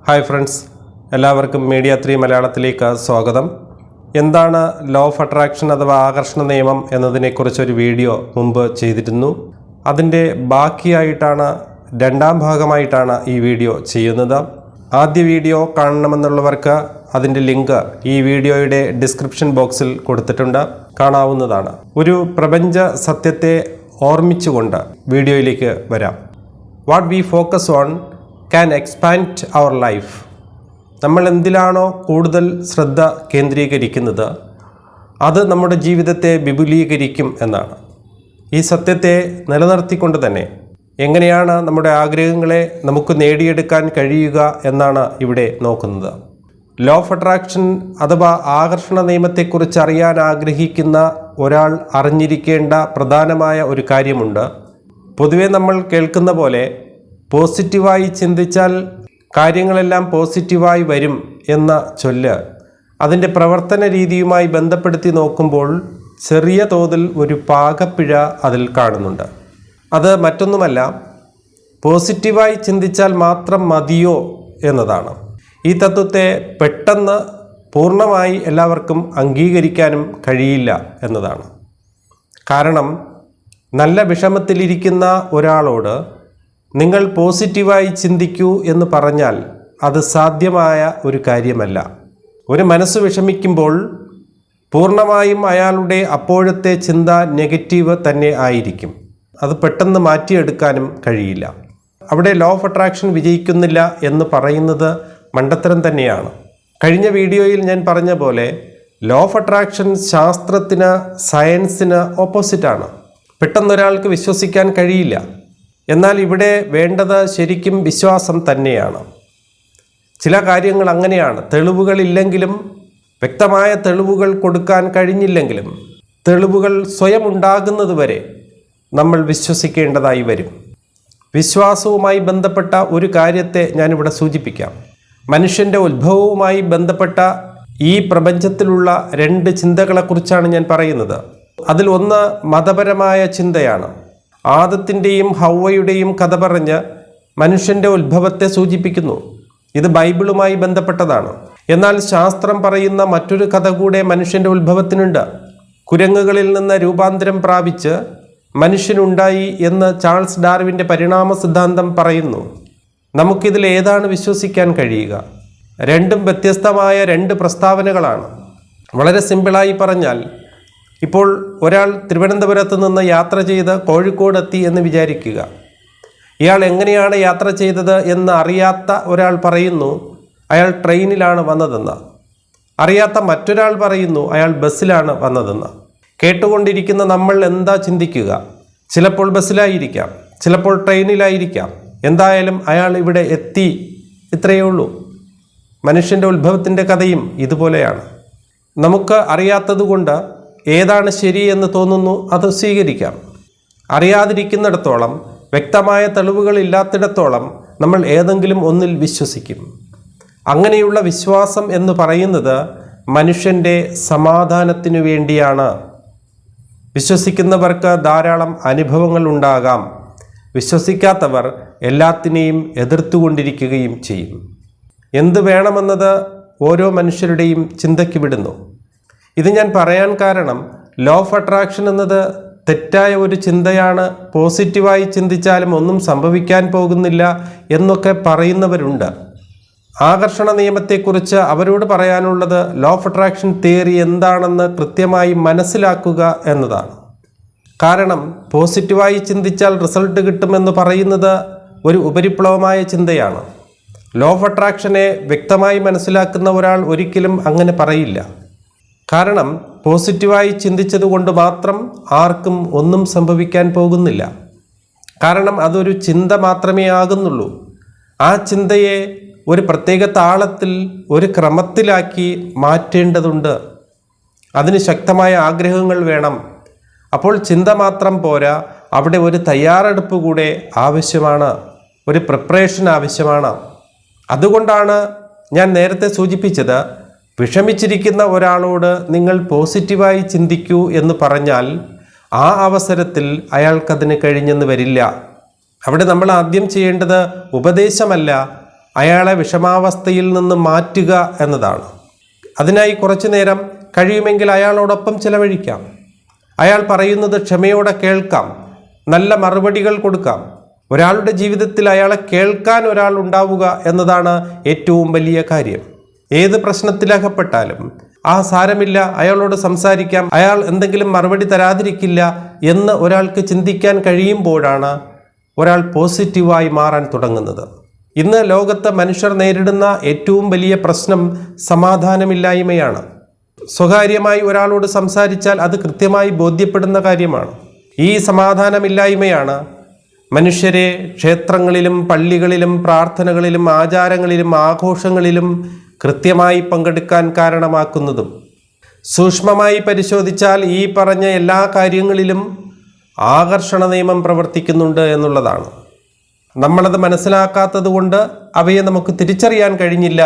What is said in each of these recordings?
Hi friends, എല്ലാവർക്കും media 3 മലയാളത്തിലേക്ക് സ്വാഗതം. എന്താണ് ലോ ഓഫ് അട്രാക്ഷൻ അഥവാ ആകർഷണ നിയമം എന്നതിനെക്കുറിച്ചൊരു വീഡിയോ മുമ്പ് ചെയ്തിരുന്നു. അതിൻ്റെ ബാക്കിയായിട്ടാണ്, രണ്ടാം ഭാഗമായിട്ടാണ് ഈ വീഡിയോ ചെയ്യുന്നത്. ആദ്യ വീഡിയോ കാണണമെന്നുള്ളവർക്ക് അതിൻ്റെ ലിങ്ക് ഈ വീഡിയോയുടെ ഡിസ്ക്രിപ്ഷൻ ബോക്സിൽ കൊടുത്തിട്ടുണ്ട്, കാണാവുന്നതാണ്. ഒരു പ്രപഞ്ച സത്യത്തെ ഓർമ്മിച്ചുകൊണ്ട് വീഡിയോയിലേക്ക് വരാം. What we focus on can expand our life. നമ്മൾ എന്തിലാണോ കൂടുതൽ ശ്രദ്ധ കേന്ദ്രീകരിക്കുന്നത് അത് നമ്മുടെ ജീവിതത്തെ വിപുലീകരിക്കും എന്നാണ്. ഈ സത്യത്തെ നിലനിർത്തിക്കൊണ്ട് തന്നെ എങ്ങനെയാണ് നമ്മുടെ ആഗ്രഹങ്ങളെ നമുക്ക് നേടിയെടുക്കാൻ കഴിയുക എന്നാണ് ഇവിടെ നോക്കുന്നത്. ലോ ഓഫ് അട്രാക്ഷൻ അഥവാ ആകർഷണ നിയമത്തെക്കുറിച്ച് അറിയാൻ ആഗ്രഹിക്കുന്ന ഒരാൾ അറിഞ്ഞിരിക്കേണ്ട പ്രധാനമായ ഒരു കാര്യമുണ്ട്. പൊതുവെ നമ്മൾ കേൾക്കുന്ന പോലെ പോസിറ്റീവായി ചിന്തിച്ചാൽ കാര്യങ്ങളെല്ലാം പോസിറ്റീവായി വരും എന്ന ചൊല്ല് അതിൻ്റെ പ്രവർത്തന രീതിയുമായി ബന്ധപ്പെടുത്തി നോക്കുമ്പോൾ ചെറിയ തോതിൽ ഒരു പാകപ്പിഴ അതിൽ കാണുന്നുണ്ട്. അത് മറ്റൊന്നുമല്ല, പോസിറ്റീവായി ചിന്തിച്ചാൽ മാത്രം മതിയോ എന്നതാണ്. ഈ തത്വത്തെ പെട്ടെന്ന് പൂർണ്ണമായി എല്ലാവർക്കും അംഗീകരിക്കാനും കഴിയില്ല എന്നതാണ്. കാരണം നല്ല വിഷമത്തിലിരിക്കുന്ന ഒരാളോട് നിങ്ങൾ പോസിറ്റീവായി ചിന്തിക്കൂ എന്ന് പറഞ്ഞാൽ അത് സാധ്യമായ ഒരു കാര്യമല്ല. ഒരു മനസ്സ് വിഷമിക്കുമ്പോൾ പൂർണ്ണമായും അയാളുടെ അപ്പോഴത്തെ ചിന്ത നെഗറ്റീവ് തന്നെ ആയിരിക്കും. അത് പെട്ടെന്ന് മാറ്റിയെടുക്കാനും കഴിയില്ല. അവിടെ ലോ ഓഫ് അട്രാക്ഷൻ വിജയിക്കുന്നില്ല എന്ന് പറയുന്നത് മണ്ടത്തരം തന്നെയാണ്. കഴിഞ്ഞ വീഡിയോയിൽ ഞാൻ പറഞ്ഞ പോലെ ലോ ഓഫ് അട്രാക്ഷൻ ശാസ്ത്രത്തിന്, സയൻസിന് ഓപ്പോസിറ്റാണ്. പെട്ടെന്നൊരാൾക്ക് വിശ്വസിക്കാൻ കഴിയില്ല. എന്നാൽ ഇവിടെ വേണ്ടത് ശരിക്കും വിശ്വാസം തന്നെയാണ്. ചില കാര്യങ്ങൾ അങ്ങനെയാണ്. തെളിവുകളില്ലെങ്കിലും, വ്യക്തമായ തെളിവുകൾ കൊടുക്കാൻ കഴിഞ്ഞില്ലെങ്കിലും, തെളിവുകൾ സ്വയം ഉണ്ടാകുന്നതുവരെ നമ്മൾ വിശ്വസിക്കേണ്ടതായി വരും. വിശ്വാസവുമായി ബന്ധപ്പെട്ട ഒരു കാര്യത്തെ ഞാനിവിടെ സൂചിപ്പിക്കാം. മനുഷ്യൻ്റെ ഉത്ഭവവുമായി ബന്ധപ്പെട്ട ഈ പ്രപഞ്ചത്തിലുള്ള 2 ചിന്തകളെക്കുറിച്ചാണ് ഞാൻ പറയുന്നത്. അതിൽ ഒന്ന് മതപരമായ ചിന്തയാണ്. ആദത്തിൻ്റെയും ഹൗവയുടെയും കഥ പറഞ്ഞ് മനുഷ്യൻ്റെ ഉത്ഭവത്തെ സൂചിപ്പിക്കുന്നു. ഇത് ബൈബിളുമായി ബന്ധപ്പെട്ടതാണ്. എന്നാൽ ശാസ്ത്രം പറയുന്ന മറ്റൊരു കഥ കൂടെ മനുഷ്യൻ്റെ ഉത്ഭവത്തിനുണ്ട്. കുരങ്ങുകളിൽ നിന്ന് രൂപാന്തരം പ്രാപിച്ച് മനുഷ്യനുണ്ടായി എന്ന് ചാൾസ് ഡാർവിൻ്റെ പരിണാമ സിദ്ധാന്തം പറയുന്നു. നമുക്കിതിൽ ഏതാണ് വിശ്വസിക്കാൻ കഴിയുക? രണ്ടും വ്യത്യസ്തമായ 2 പ്രസ്താവനകളാണ്. വളരെ സിമ്പിളായി പറഞ്ഞാൽ, ഇപ്പോൾ ഒരാൾ തിരുവനന്തപുരത്ത് നിന്ന് യാത്ര ചെയ്ത് കോഴിക്കോട് എത്തി എന്ന് വിചാരിക്കുക. ഇയാൾ എങ്ങനെയാണ് യാത്ര ചെയ്തത് എന്ന് അറിയാത്ത ഒരാൾ പറയുന്നു അയാൾ ട്രെയിനിലാണ് വന്നതെന്ന്. അറിയാത്ത മറ്റൊരാൾ പറയുന്നു അയാൾ ബസ്സിലാണ് വന്നതെന്ന്. കേട്ടുകൊണ്ടിരിക്കുന്ന നമ്മൾ എന്താ ചിന്തിക്കുക? ചിലപ്പോൾ ബസ്സിലായിരിക്കാം, ചിലപ്പോൾ ട്രെയിനിലായിരിക്കാം. എന്തായാലും അയാൾ ഇവിടെ എത്തി, ഇത്രയേ ഉള്ളൂ. മനുഷ്യൻ്റെ ഉത്ഭവത്തിൻ്റെ കഥയും ഇതുപോലെയാണ്. നമുക്ക് അറിയാത്തതുകൊണ്ട് ഏതാണ് ശരി എന്ന് തോന്നുന്നു അത് സ്വീകരിക്കാം. അറിയാതിരിക്കുന്നിടത്തോളം, വ്യക്തമായ തെളിവുകളില്ലാത്തിടത്തോളം നമ്മൾ ഏതെങ്കിലും ഒന്നിൽ വിശ്വസിക്കും. അങ്ങനെയുള്ള വിശ്വാസം എന്ന് പറയുന്നത് മനുഷ്യൻ്റെ സമാധാനത്തിനു വേണ്ടിയാണ്. വിശ്വസിക്കുന്നവർക്ക് ധാരാളം അനുഭവങ്ങൾ ഉണ്ടാകാം. വിശ്വസിക്കാത്തവർ എല്ലാത്തിനെയും എതിർത്തുകൊണ്ടിരിക്കുകയും ചെയ്യും. എന്ത് വേണമെന്നത് ഓരോ മനുഷ്യരുടെയും ചിന്തയ്ക്ക് വിടുന്നു. ഇത് ഞാൻ പറയാൻ കാരണം, ലോ ഓഫ് അട്രാക്ഷൻ എന്നത് തെറ്റായ ഒരു ചിന്തയാണ്, പോസിറ്റീവായി ചിന്തിച്ചാലും ഒന്നും സംഭവിക്കാൻ പോകുന്നില്ല എന്നൊക്കെ പറയുന്നവരുണ്ട്. ആകർഷണ നിയമത്തെക്കുറിച്ച് അവരോട് പറയാനുള്ളത് ലോ ഓഫ് അട്രാക്ഷൻ തിയറി എന്താണെന്ന് കൃത്യമായി മനസ്സിലാക്കുക എന്നതാണ്. കാരണം പോസിറ്റീവായി ചിന്തിച്ചാൽ റിസൾട്ട് കിട്ടുമെന്ന് പറയുന്നത് ഒരു ഉപരിപ്ലവമായ ചിന്തയാണ്. ലോ ഓഫ് അട്രാക്ഷനെ വ്യക്തമായി മനസ്സിലാക്കുന്ന ഒരാൾ ഒരിക്കലും അങ്ങനെ പറയില്ല. കാരണം പോസിറ്റീവായി ചിന്തിച്ചതുകൊണ്ട് മാത്രം ആർക്കും ഒന്നും സംഭവിക്കാൻ പോകുന്നില്ല. കാരണം അതൊരു ചിന്ത മാത്രമേ ആകുന്നുള്ളൂ. ആ ചിന്തയെ ഒരു പ്രത്യേക താളത്തിൽ, ഒരു ക്രമത്തിലാക്കി മാറ്റേണ്ടതുണ്ട്. അതിന് ശക്തമായ ആഗ്രഹങ്ങൾ വേണം. അപ്പോൾ ചിന്ത മാത്രം പോരാ, അവിടെ ഒരു തയ്യാറെടുപ്പ് കൂടെ ആവശ്യമാണ്, ഒരു പ്രിപ്പറേഷൻ ആവശ്യമാണ്. അതുകൊണ്ടാണ് ഞാൻ നേരത്തെ സൂചിപ്പിച്ചത്, വിഷമിച്ചിരിക്കുന്ന ഒരാളോട് നിങ്ങൾ പോസിറ്റീവായി ചിന്തിക്കൂ എന്ന് പറഞ്ഞാൽ ആ അവസരത്തിൽ അയാൾക്കതിന് കഴിഞ്ഞെന്ന് വരില്ല. അവിടെ നമ്മൾ ആദ്യം ചെയ്യേണ്ടത് ഉപദേശമല്ല, അയാളെ വിഷമാവസ്ഥയിൽ നിന്ന് മാറ്റുക എന്നതാണ്. അതിനായി കുറച്ചു നേരം കഴിയുമെങ്കിൽ അയാളോടൊപ്പം ചിലവഴിക്കാം. അയാൾ പറയുന്നത് ക്ഷമയോടെ കേൾക്കാം, നല്ല മറുപടികൾ കൊടുക്കാം. ഒരാളുടെ ജീവിതത്തിൽ അയാളെ കേൾക്കാൻ ഒരാൾ ഉണ്ടാവുക എന്നതാണ് ഏറ്റവും വലിയ കാര്യം. ഏത് പ്രശ്നത്തിലകപ്പെട്ടാലും സാരമില്ല, അയാളോട് സംസാരിക്കാം, അയാൾ എന്തെങ്കിലും മറുപടി തരാതിരിക്കില്ല എന്ന് ഒരാൾക്ക് ചിന്തിക്കാൻ കഴിയുമ്പോഴാണ് ഒരാൾ പോസിറ്റീവായി മാറാൻ തുടങ്ങുന്നത്. ഇന്ന് ലോകത്ത് മനുഷ്യർ നേരിടുന്ന ഏറ്റവും വലിയ പ്രശ്നം സമാധാനമില്ലായ്മയാണ്. സ്വകാര്യമായി ഒരാളോട് സംസാരിച്ചാൽ അത് കൃത്യമായി ബോധ്യപ്പെടുന്ന കാര്യമാണ്. ഈ സമാധാനമില്ലായ്മയാണ് മനുഷ്യരെ ക്ഷേത്രങ്ങളിലും പള്ളികളിലും പ്രാർത്ഥനകളിലും ആചാരങ്ങളിലും ആഘോഷങ്ങളിലും കൃത്യമായി പങ്കെടുക്കാൻ കാരണമാക്കുന്നതും. സൂക്ഷ്മമായി പരിശോധിച്ചാൽ ഈ പറഞ്ഞ എല്ലാ കാര്യങ്ങളിലും ആകർഷണ നിയമം പ്രവർത്തിക്കുന്നുണ്ട് എന്നുള്ളതാണ്. നമ്മളത് മനസ്സിലാക്കാത്തത് കൊണ്ട് അവയെ നമുക്ക് തിരിച്ചറിയാൻ കഴിഞ്ഞില്ല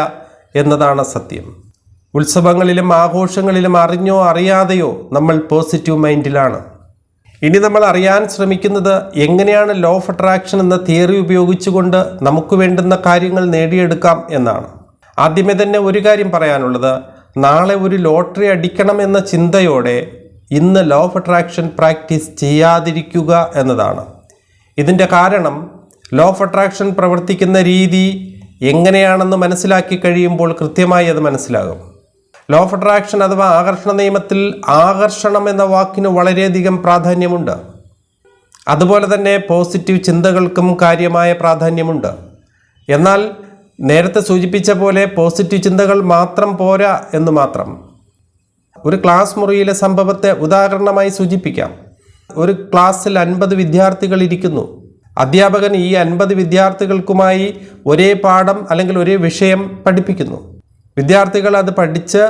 എന്നതാണ് സത്യം. ഉത്സവങ്ങളിലും ആഘോഷങ്ങളിലും അറിഞ്ഞോ അറിയാതെയോ നമ്മൾ പോസിറ്റീവ് മൈൻഡിലാണ്. ഇനി നമ്മൾ അറിയാൻ ശ്രമിക്കുന്നത് എങ്ങനെയാണ് ലോ ഓഫ് അട്രാക്ഷൻ എന്ന തിയറി ഉപയോഗിച്ചുകൊണ്ട് നമുക്ക് വേണ്ടുന്ന കാര്യങ്ങൾ നേടിയെടുക്കാം എന്നാണ്. ആദ്യമേ തന്നെ ഒരു കാര്യം പറയാനുള്ളത്, നാളെ ഒരു ലോട്ടറി അടിക്കണം എന്ന ചിന്തയോടെ ഇന്ന് ലോ ഓഫ് അട്രാക്ഷൻ പ്രാക്ടീസ് ചെയ്യാതിരിക്കുക എന്നതാണ്. ഇതിൻ്റെ കാരണം ലോ ഓഫ് അട്രാക്ഷൻ പ്രവർത്തിക്കുന്ന രീതി എങ്ങനെയാണെന്ന് മനസ്സിലാക്കി കഴിയുമ്പോൾ കൃത്യമായി അത് മനസ്സിലാകും. ലോ ഓഫ് അട്രാക്ഷൻ അഥവാ ആകർഷണ നിയമത്തിൽ ആകർഷണം എന്ന വാക്കിന് വളരെയധികം പ്രാധാന്യമുണ്ട്. അതുപോലെ തന്നെ പോസിറ്റീവ് ചിന്തകൾക്കും കാര്യമായ പ്രാധാന്യമുണ്ട്. എന്നാൽ നേരത്തെ സൂചിപ്പിച്ച പോലെ പോസിറ്റീവ് ചിന്തകൾ മാത്രം പോരാ എന്ന് മാത്രം. ഒരു ക്ലാസ് മുറിയിലെ സംഭവത്തെ ഉദാഹരണമായി സൂചിപ്പിക്കാം. ഒരു ക്ലാസ്സിൽ 50 വിദ്യാർത്ഥികൾ ഇരിക്കുന്നു. അധ്യാപകൻ ഈ 50 വിദ്യാർത്ഥികൾക്കുമായി ഒരേ പാഠം അല്ലെങ്കിൽ ഒരേ വിഷയം പഠിപ്പിക്കുന്നു. വിദ്യാർത്ഥികൾ അത് പഠിച്ച്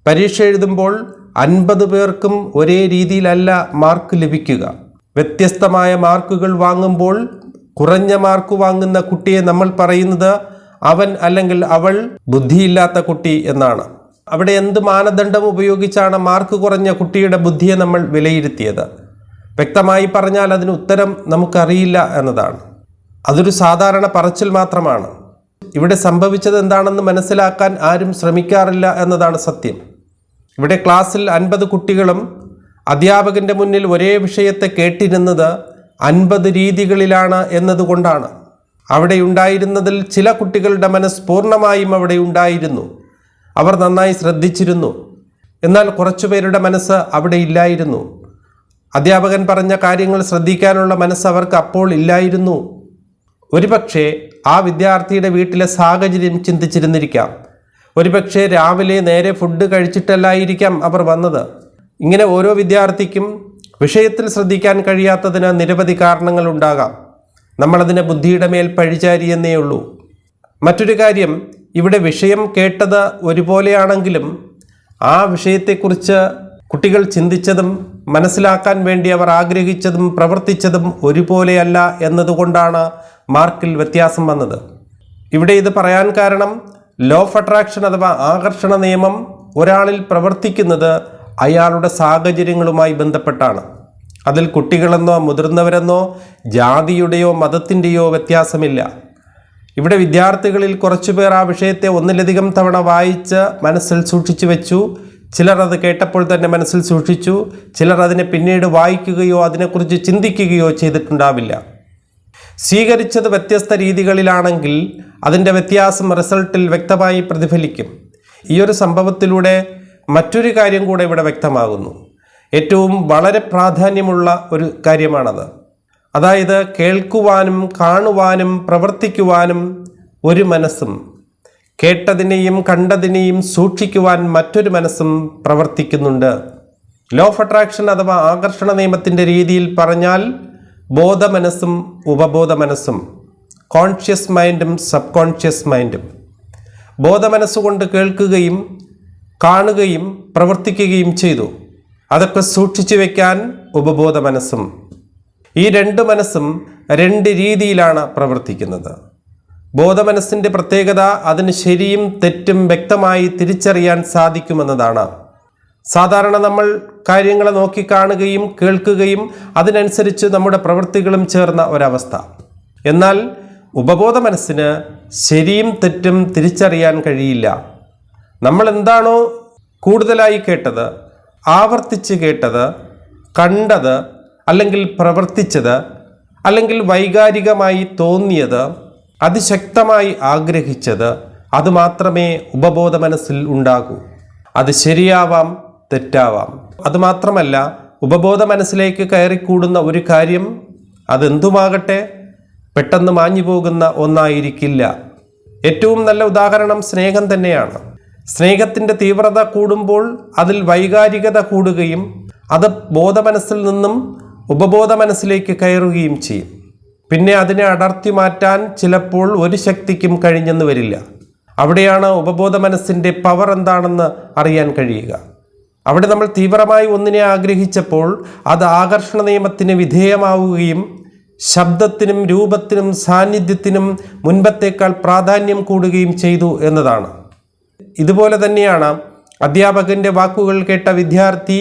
പരീക്ഷ എഴുതുമ്പോൾ 50 പേർക്കും ഒരേ രീതിയിലല്ല മാർക്ക് ലഭിക്കുക. വ്യത്യസ്തമായ മാർക്കുകൾ വാങ്ങുമ്പോൾ കുറഞ്ഞ മാർക്ക് വാങ്ങുന്ന കുട്ടിയെ നമ്മൾ പറയുന്നത് അവൻ അല്ലെങ്കിൽ അവൾ ബുദ്ധിയില്ലാത്ത കുട്ടി എന്നാണ്. അവിടെ എന്ത് മാനദണ്ഡം ഉപയോഗിച്ചാണ് മാർക്ക് കുറഞ്ഞ കുട്ടിയുടെ ബുദ്ധിയെ നമ്മൾ വിലയിരുത്തിയത്? വ്യക്തമായി പറഞ്ഞാൽ അതിന് ഉത്തരം നമുക്കറിയില്ല എന്നതാണ്. അതൊരു സാധാരണ പറച്ചിൽ മാത്രമാണ്. ഇവിടെ സംഭവിച്ചത് എന്താണെന്ന് മനസ്സിലാക്കാൻ ആരും ശ്രമിക്കാറില്ല എന്നതാണ് സത്യം. ഇവിടെ ക്ലാസ്സിൽ 50 കുട്ടികളും അധ്യാപകൻ്റെ മുന്നിൽ ഒരേ വിഷയത്തെ കേട്ടിരുന്നത് 50 രീതികളിലാണ് എന്നതുകൊണ്ടാണ്. അവിടെ ഉണ്ടായിരുന്നതിൽ ചില കുട്ടികളുടെ മനസ്സ് പൂർണ്ണമായും അവിടെ ഉണ്ടായിരുന്നു. അവർ നന്നായി ശ്രദ്ധിച്ചിരുന്നു. എന്നാൽ കുറച്ചുപേരുടെ മനസ്സ് അവിടെ ഇല്ലായിരുന്നു. അധ്യാപകൻ പറഞ്ഞ കാര്യങ്ങൾ ശ്രദ്ധിക്കാനുള്ള മനസ്സ് അവർക്ക് അപ്പോൾ ഇല്ലായിരുന്നു. ഒരുപക്ഷെ ആ വിദ്യാർത്ഥിയുടെ വീട്ടിലെ സാഹചര്യം ചിന്തിച്ചിരുന്നിരിക്കാം. ഒരുപക്ഷെ രാവിലെ നേരെ ഫുഡ് കഴിച്ചിട്ടല്ലായിരിക്കാം അവർ വന്നത്. ഇങ്ങനെ ഓരോ വിദ്യാർത്ഥിക്കും വിഷയത്തിൽ ശ്രദ്ധിക്കാൻ കഴിയാത്തതിന് നിരവധി കാരണങ്ങൾ ഉണ്ടാകാം. നമ്മളതിനെ ബുദ്ധിയുടെ മേൽ പഴിചാരിയെന്നേ ഉള്ളൂ. മറ്റൊരു കാര്യം, ഇവിടെ വിഷയം കേട്ടത് ഒരുപോലെയാണെങ്കിലും ആ വിഷയത്തെക്കുറിച്ച് കുട്ടികൾ ചിന്തിച്ചതും മനസ്സിലാക്കാൻ വേണ്ടി അവർ ആഗ്രഹിച്ചതും പ്രവർത്തിച്ചതും ഒരുപോലെയല്ല എന്നതുകൊണ്ടാണ് മാർക്കിൽ വ്യത്യാസം വന്നത്. ഇവിടെ ഇത് പറയാൻ കാരണം ലോ ഓഫ് അട്രാക്ഷൻ അഥവാ ആകർഷണ നിയമം ഒരാളിൽ പ്രവർത്തിക്കുന്നത് അയാളുടെ സാഹചര്യങ്ങളുമായി ബന്ധപ്പെട്ടാണ്. അതിൽ കുട്ടികളെന്നോ മുതിർന്നവരെന്നോ ജാതിയുടെയോ മതത്തിൻ്റെയോ വ്യത്യാസമില്ല. ഇവിടെ വിദ്യാർത്ഥികളിൽ കുറച്ചുപേർ ആ വിഷയത്തെ ഒന്നിലധികം തവണ വായിച്ച് മനസ്സിൽ സൂക്ഷിച്ചു വെച്ചു. ചിലർ അത് കേട്ടപ്പോൾ തന്നെ മനസ്സിൽ സൂക്ഷിച്ചു. ചിലർ അതിനെ പിന്നീട് വായിക്കുകയോ അതിനെക്കുറിച്ച് ചിന്തിക്കുകയോ ചെയ്തിട്ടുണ്ടാവില്ല. സ്വീകരിച്ചത് വ്യത്യസ്ത രീതികളിലാണെങ്കിൽ അതിൻ്റെ വ്യത്യാസം റിസൾട്ടിൽ വ്യക്തമായി പ്രതിഫലിക്കും. ഈ ഒരു സംഭവത്തിലൂടെ മറ്റൊരു കാര്യം കൂടെ ഇവിടെ വ്യക്തമാകുന്നു. ഏറ്റവും വളരെ പ്രാധാന്യമുള്ള ഒരു കാര്യമാണത്. അതായത് കേൾക്കുവാനും കാണുവാനും പ്രവർത്തിക്കുവാനും ഒരു മനസ്സും കേട്ടതിനെയും കണ്ടതിനെയും സൂക്ഷിക്കുവാൻ മറ്റൊരു മനസ്സും പ്രവർത്തിക്കുന്നുണ്ട്. ലോ ഓഫ് അട്രാക്ഷൻ അഥവാ ആകർഷണ നിയമത്തിൻ്റെ രീതിയിൽ പറഞ്ഞാൽ ബോധ മനസ്സും ഉപബോധ മനസ്സും, കോൺഷ്യസ് മൈൻഡും സബ് കോൺഷ്യസ് മൈൻഡും. ബോധ മനസ്സുകൊണ്ട് കേൾക്കുകയും കാണുകയും പ്രവർത്തിക്കുകയും ചെയ്തു. അതൊക്കെ സൂക്ഷിച്ചു വയ്ക്കാൻ ഉപബോധ മനസ്സും. ഈ രണ്ട് മനസ്സും രണ്ട് രീതിയിലാണ് പ്രവർത്തിക്കുന്നത്. ബോധമനസ്സിൻ്റെ പ്രത്യേകത അതിന് ശരിയും തെറ്റും വ്യക്തമായി തിരിച്ചറിയാൻ സാധിക്കുമെന്നതാണ്. സാധാരണ നമ്മൾ കാര്യങ്ങളെ നോക്കിക്കാണുകയും കേൾക്കുകയും അതിനനുസരിച്ച് നമ്മുടെ പ്രവൃത്തികളും ചേർന്ന ഒരവസ്ഥ. എന്നാൽ ഉപബോധ മനസ്സിന് ശരിയും തെറ്റും തിരിച്ചറിയാൻ കഴിയില്ല. നമ്മൾ എന്താണോ കൂടുതലായി കേട്ടത്, ആവർത്തിച്ച് കേട്ടത്, കണ്ടത്, അല്ലെങ്കിൽ പ്രവർത്തിച്ചത്, അല്ലെങ്കിൽ വൈകാരികമായി തോന്നിയത്, അതിശക്തമായി ആഗ്രഹിച്ചത്, അതുമാത്രമേ ഉപബോധ മനസ്സിൽ ഉണ്ടാകൂ. അത് ശരിയാവാം, തെറ്റാവാം. അതുമാത്രമല്ല, ഉപബോധ മനസ്സിലേക്ക് കയറിക്കൂടുന്ന ഒരു കാര്യം അതെന്തുമാകട്ടെ പെട്ടെന്ന് മാഞ്ഞു പോകുന്ന ഒന്നായിരിക്കില്ല. ഏറ്റവും നല്ല ഉദാഹരണം സ്നേഹം തന്നെയാണ്. സ്നേഹത്തിൻ്റെ തീവ്രത കൂടുമ്പോൾ അതിൽ വൈകാരികത കൂടുകയും അത് ബോധമനസ്സിൽ നിന്നും ഉപബോധ മനസ്സിലേക്ക് കയറുകയും ചെയ്യും. പിന്നെ അതിനെ അടർത്തി മാറ്റാൻ ചിലപ്പോൾ ഒരു ശക്തിക്കും കഴിഞ്ഞെന്ന് വരില്ല. അവിടെയാണ് ഉപബോധ മനസ്സിൻ്റെ പവർ എന്താണെന്ന് അറിയാൻ കഴിയുക. അവിടെ നമ്മൾ തീവ്രമായി ഒന്നിനെ ആഗ്രഹിച്ചപ്പോൾ അത് ആകർഷണ നിയമത്തിന് വിധേയമാവുകയും ശബ്ദത്തിനും രൂപത്തിനും സാന്നിധ്യത്തിനും മുൻപത്തേക്കാൾ പ്രാധാന്യം കൂടുകയും ചെയ്തു എന്നതാണ്. ഇതുപോലെ തന്നെയാണ് അധ്യാപകൻ്റെ വാക്കുകൾ കേട്ട വിദ്യാർത്ഥി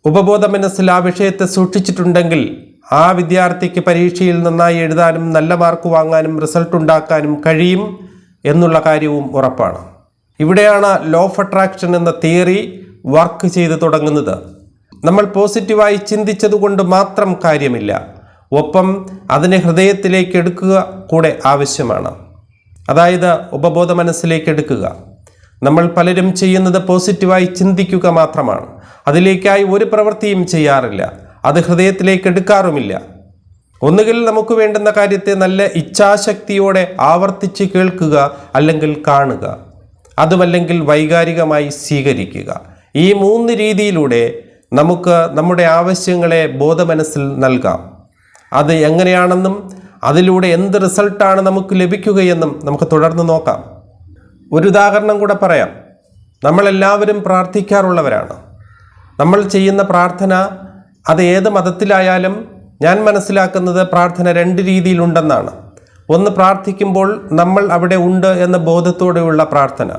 ഉപബോധ മനസ്സിൽ ആ വിഷയത്തെ സൂക്ഷിച്ചിട്ടുണ്ടെങ്കിൽ ആ വിദ്യാർത്ഥിക്ക് പരീക്ഷയിൽ നന്നായി എഴുതാനും നല്ല മാർക്ക് വാങ്ങാനും റിസൾട്ട് ഉണ്ടാക്കാനും കഴിയും എന്നുള്ള കാര്യവും ഉറപ്പാണ്. ഇവിടെയാണ് ലോ ഓഫ് അട്രാക്ഷൻ എന്ന തിയറി വർക്ക് ചെയ്ത് തുടങ്ങുന്നത്. നമ്മൾ പോസിറ്റീവായി ചിന്തിച്ചതുകൊണ്ട് മാത്രം കാര്യമില്ല, ഒപ്പം അതിനെ ഹൃദയത്തിലേക്ക് എടുക്കുക കൂടെ ആവശ്യമാണ്. അതായത് ഉപബോധ മനസ്സിലേക്ക് എടുക്കുക. നമ്മൾ പലരും ചെയ്യുന്നത് പോസിറ്റീവായി ചിന്തിക്കുക മാത്രമാണ്. അതിലേക്കായി ഒരു പ്രവൃത്തിയും ചെയ്യാറില്ല, അത് ഹൃദയത്തിലേക്ക് എടുക്കാറുമില്ല. ഒന്നുകിൽ നമുക്ക് വേണ്ടുന്ന കാര്യത്തെ നല്ല ഇച്ഛാശക്തിയോടെ ആവർത്തിച്ച് കേൾക്കുക, അല്ലെങ്കിൽ കാണുക, അതുമല്ലെങ്കിൽ വൈകാരികമായി സ്വീകരിക്കുക. ഈ 3 രീതിയിലൂടെ നമുക്ക് നമ്മുടെ ആവശ്യങ്ങളെ ബോധമനസ്സിൽ നൽകാം. അത് എങ്ങനെയാണെന്നും അതിലൂടെ എന്ത് റിസൾട്ടാണ് നമുക്ക് ലഭിക്കുകയെന്നും നമുക്ക് തുടർന്ന് നോക്കാം. ഒരു ഉദാഹരണം കൂടെ പറയാം. നമ്മളെല്ലാവരും പ്രാർത്ഥിക്കാറുള്ളവരാണ്. നമ്മൾ ചെയ്യുന്ന പ്രാർത്ഥന അത് ഏത് മതത്തിലായാലും ഞാൻ മനസ്സിലാക്കുന്നത് പ്രാർത്ഥന 2 രീതിയിലുണ്ടെന്നാണ്. ഒന്ന്, പ്രാർത്ഥിക്കുമ്പോൾ നമ്മൾ അവിടെ ഉണ്ട് എന്ന ബോധത്തോടെയുള്ള പ്രാർത്ഥന.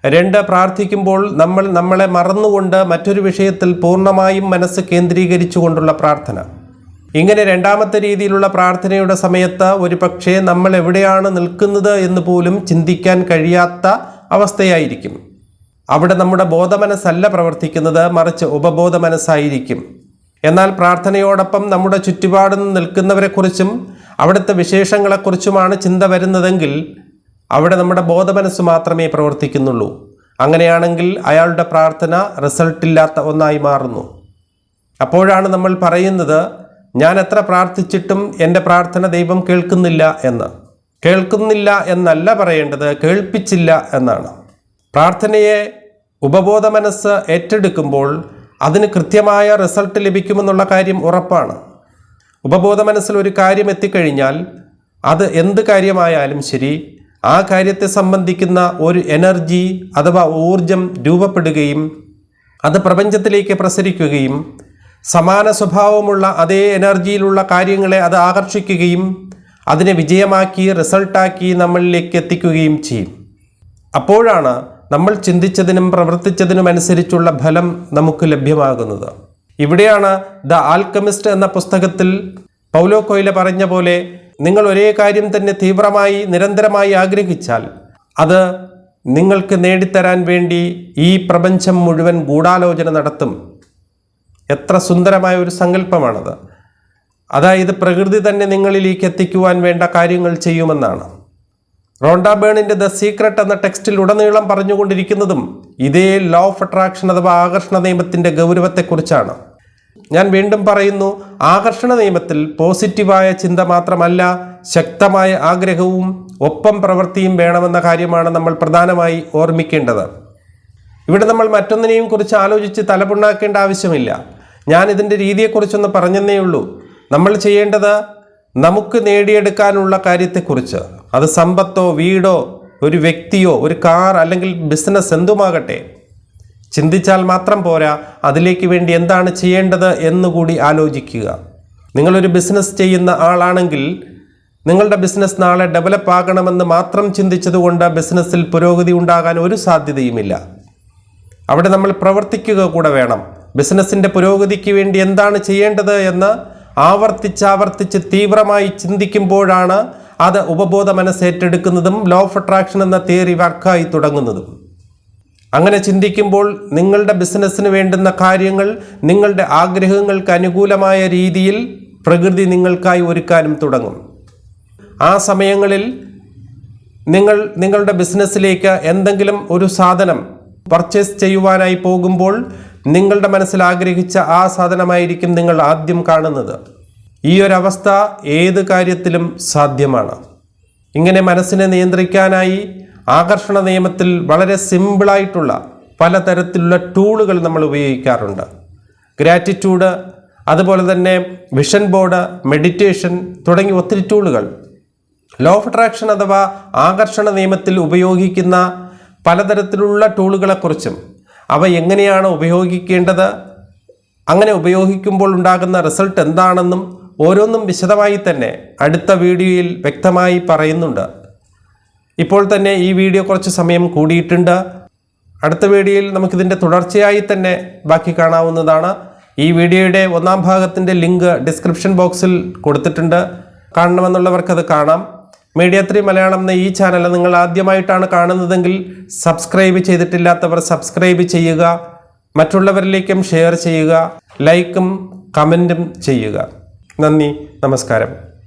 2, പ്രാർത്ഥിക്കുമ്പോൾ നമ്മൾ നമ്മളെ മറന്നുകൊണ്ട് മറ്റൊരു വിഷയത്തിൽ പൂർണ്ണമായും മനസ്സ് കേന്ദ്രീകരിച്ചുകൊണ്ടുള്ള പ്രാർത്ഥന. ഇങ്ങനെ രണ്ടാമത്തെ രീതിയിലുള്ള പ്രാർത്ഥനയുടെ സമയത്ത് ഒരു പക്ഷേ നമ്മൾ എവിടെയാണ് നിൽക്കുന്നത് എന്ന് പോലും ചിന്തിക്കാൻ കഴിയാത്ത അവസ്ഥയായിരിക്കും. അവിടെ നമ്മുടെ ബോധമനസ്സല്ല പ്രവർത്തിക്കുന്നത്, മറിച്ച് ഉപബോധ മനസ്സായിരിക്കും. എന്നാൽ പ്രാർത്ഥനയോടൊപ്പം നമ്മുടെ ചുറ്റുപാടും നിൽക്കുന്നവരെക്കുറിച്ചും അവിടുത്തെ വിശേഷങ്ങളെക്കുറിച്ചുമാണ് ചിന്ത വരുന്നതെങ്കിൽ അവിടെ നമ്മുടെ ബോധമനസ്സ് മാത്രമേ പ്രവർത്തിക്കുന്നുള്ളൂ. അങ്ങനെയാണെങ്കിൽ അയാളുടെ പ്രാർത്ഥന റിസൾട്ടില്ലാത്ത ഒന്നായി മാറുന്നു. അപ്പോഴാണ് നമ്മൾ പറയുന്നത്, ഞാൻ എത്ര പ്രാർത്ഥിച്ചിട്ടും എൻ്റെ പ്രാർത്ഥന ദൈവം കേൾക്കുന്നില്ല എന്ന്. കേൾക്കുന്നില്ല എന്നല്ല പറയേണ്ടത്, കേൾപ്പിച്ചില്ല എന്നാണ്. പ്രാർത്ഥനയെ ഉപബോധ മനസ്സ് ഏറ്റെടുക്കുമ്പോൾ അതിന് കൃത്യമായ റിസൾട്ട് ലഭിക്കുമെന്നുള്ള കാര്യം ഉറപ്പാണ്. ഉപബോധ മനസ്സിൽ ഒരു കാര്യം എത്തിക്കഴിഞ്ഞാൽ അത് എന്ത് കാര്യമായാലും ശരി, ആ കാര്യത്തെ സംബന്ധിക്കുന്ന ഒരു എനർജി അഥവാ ഊർജം രൂപപ്പെടുകയും അത് പ്രപഞ്ചത്തിലേക്ക് പ്രസരിക്കുകയും സമാന സ്വഭാവമുള്ള അതേ എനർജിയിലുള്ള കാര്യങ്ങളെ അത് ആകർഷിക്കുകയും അതിനെ വിജയമാക്കി റിസൾട്ടാക്കി നമ്മളിലേക്ക് എത്തിക്കുകയും ചെയ്യും. അപ്പോഴാണ് നമ്മൾ ചിന്തിച്ചതിനും പ്രവർത്തിച്ചതിനും അനുസരിച്ചുള്ള ഫലം നമുക്ക് ലഭ്യമാകുന്നത്. ഇവിടെയാണ് ദ ആൽക്കമിസ്റ്റ് എന്ന പുസ്തകത്തിൽ പൗലോ കൊയ്ലോ പറഞ്ഞ പോലെ, നിങ്ങൾ ഒരേ കാര്യം തന്നെ തീവ്രമായി നിരന്തരമായി ആഗ്രഹിച്ചാൽ അത് നിങ്ങൾക്ക് നേടിത്തരാൻ വേണ്ടി ഈ പ്രപഞ്ചം മുഴുവൻ ഗൂഢാലോചന നടത്തും. എത്ര സുന്ദരമായ ഒരു സങ്കല്പമാണത്. അതായത് പ്രകൃതി തന്നെ നിങ്ങളിലേക്ക് എത്തിക്കുവാൻ വേണ്ട കാര്യങ്ങൾ ചെയ്യുമെന്നാണ്. റോണ്ട ബേണിൻ്റെ ദ സീക്രട്ട് എന്ന ടെക്സ്റ്റിൽ ഉടനീളം പറഞ്ഞുകൊണ്ടിരിക്കുന്നതും ഇതേ ലോ ഓഫ് അട്രാക്ഷൻ അഥവാ ആകർഷണ നിയമത്തിൻ്റെ ഗൗരവത്തെക്കുറിച്ചാണ്. ഞാൻ വീണ്ടും പറയുന്നു, ആകർഷണ നിയമത്തിൽ പോസിറ്റീവായ ചിന്ത മാത്രമല്ല, ശക്തമായ ആഗ്രഹവും ഒപ്പം പ്രവൃത്തിയും വേണമെന്ന കാര്യമാണ് നമ്മൾ പ്രധാനമായി ഓർമ്മിക്കേണ്ടത്. ഇവിടെ നമ്മൾ മറ്റൊന്നിനെയും കുറിച്ച് ആലോചിച്ച് തലപുണ്ണാക്കേണ്ട ആവശ്യമില്ല. ഞാൻ ഇതിൻ്റെ രീതിയെക്കുറിച്ചൊന്ന് പറഞ്ഞെന്നേ ഉള്ളൂ. നമ്മൾ ചെയ്യേണ്ടത് നമുക്ക് നേടിയെടുക്കാനുള്ള കാര്യത്തെക്കുറിച്ച്, അത് സമ്പത്തോ വീടോ ഒരു വ്യക്തിയോ ഒരു കാർ അല്ലെങ്കിൽ ബിസിനസ് എന്തുമാകട്ടെ, ചിന്തിച്ചാൽ മാത്രം പോരാ, അതിലേക്ക് വേണ്ടി എന്താണ് ചെയ്യേണ്ടത് എന്നുകൂടി ആലോചിക്കുക. നിങ്ങളൊരു ബിസിനസ് ചെയ്യുന്ന ആളാണെങ്കിൽ നിങ്ങളുടെ ബിസിനസ് നാളെ ഡെവലപ്പ് ആകണമെന്ന് മാത്രം ചിന്തിച്ചതുകൊണ്ട് ബിസിനസ്സിൽ പുരോഗതി ഉണ്ടാകാൻ ഒരു സാധ്യതയുമില്ല. അവിടെ നമ്മൾ പ്രവർത്തിക്കുക കൂടെ വേണം. ബിസിനസ്സിൻ്റെ പുരോഗതിക്ക് വേണ്ടി എന്താണ് ചെയ്യേണ്ടത് എന്ന് ആവർത്തിച്ച് തീവ്രമായി ചിന്തിക്കുമ്പോഴാണ് അത് ഉപബോധ മനസ്സ് ഏറ്റെടുക്കുന്നതും ലോ ഓഫ് അട്രാക്ഷൻ എന്ന തിയറി വർക്കായി തുടങ്ങുന്നതും. അങ്ങനെ ചിന്തിക്കുമ്പോൾ നിങ്ങളുടെ ബിസിനസ്സിന് വേണ്ടുന്ന കാര്യങ്ങൾ നിങ്ങളുടെ ആഗ്രഹങ്ങൾക്ക് അനുകൂലമായ രീതിയിൽ പ്രകൃതി നിങ്ങൾക്കായി ഒരുക്കാനും തുടങ്ങും. ആ സമയങ്ങളിൽ നിങ്ങളുടെ ബിസിനസ്സിലേക്ക് എന്തെങ്കിലും ഒരു സാധനം പർച്ചേസ് ചെയ്യുവാനായി പോകുമ്പോൾ നിങ്ങളുടെ മനസ്സിൽ ആഗ്രഹിച്ച ആ സാധനമായിരിക്കും നിങ്ങൾ ആദ്യം കാണുന്നത്. ഈ ഒരവസ്ഥ ഏത് കാര്യത്തിലും സാധ്യമാണ്. ഇങ്ങനെ മനസ്സിനെ നിയന്ത്രിക്കാനായി ആകർഷണ നിയമത്തിൽ വളരെ സിമ്പിളായിട്ടുള്ള പലതരത്തിലുള്ള ടൂളുകൾ നമ്മൾ ഉപയോഗിക്കാറുണ്ട്. ഗ്രാറ്റിറ്റ്യൂഡ്, അതുപോലെ തന്നെ വിഷൻ ബോർഡ്, മെഡിറ്റേഷൻ തുടങ്ങി ഒത്തിരി ടൂളുകൾ. ലോ ഓഫ് അട്രാക്ഷൻ അഥവാ ആകർഷണ നിയമത്തിൽ ഉപയോഗിക്കുന്ന പലതരത്തിലുള്ള ടൂളുകളെക്കുറിച്ചും അവ എങ്ങനെയാണ് ഉപയോഗിക്കേണ്ടത്, അങ്ങനെ ഉപയോഗിക്കുമ്പോൾ ഉണ്ടാകുന്ന റിസൾട്ട് എന്താണെന്നും ഓരോന്നും വിശദമായി തന്നെ അടുത്ത വീഡിയോയിൽ വ്യക്തമായി പറയുന്നുണ്ട്. ഇപ്പോൾ തന്നെ ഈ വീഡിയോ കുറച്ച് സമയം കൂടിയിട്ടുണ്ട്. അടുത്ത വീഡിയോയിൽ നമുക്കിതിൻ്റെ തുടർച്ചയായി തന്നെ ബാക്കി കാണാവുന്നതാണ്. ഈ വീഡിയോയുടെ 1ാം ഭാഗത്തിൻ്റെ ലിങ്ക് ഡിസ്ക്രിപ്ഷൻ ബോക്സിൽ കൊടുത്തിട്ടുണ്ട്. കാണണമെന്നുള്ളവർക്കത് കാണാം. മീഡിയ 3 മലയാളം എന്ന ഈ ചാനൽ നിങ്ങൾ ആദ്യമായിട്ടാണ് കാണുന്നതെങ്കിൽ സബ്സ്ക്രൈബ് ചെയ്തിട്ടില്ലാത്തവർ സബ്സ്ക്രൈബ് ചെയ്യുക, മറ്റുള്ളവരിലേക്കും ഷെയർ ചെയ്യുക, ലൈക്കും കമൻറ്റും ചെയ്യുക. നന്ദി, നമസ്കാരം.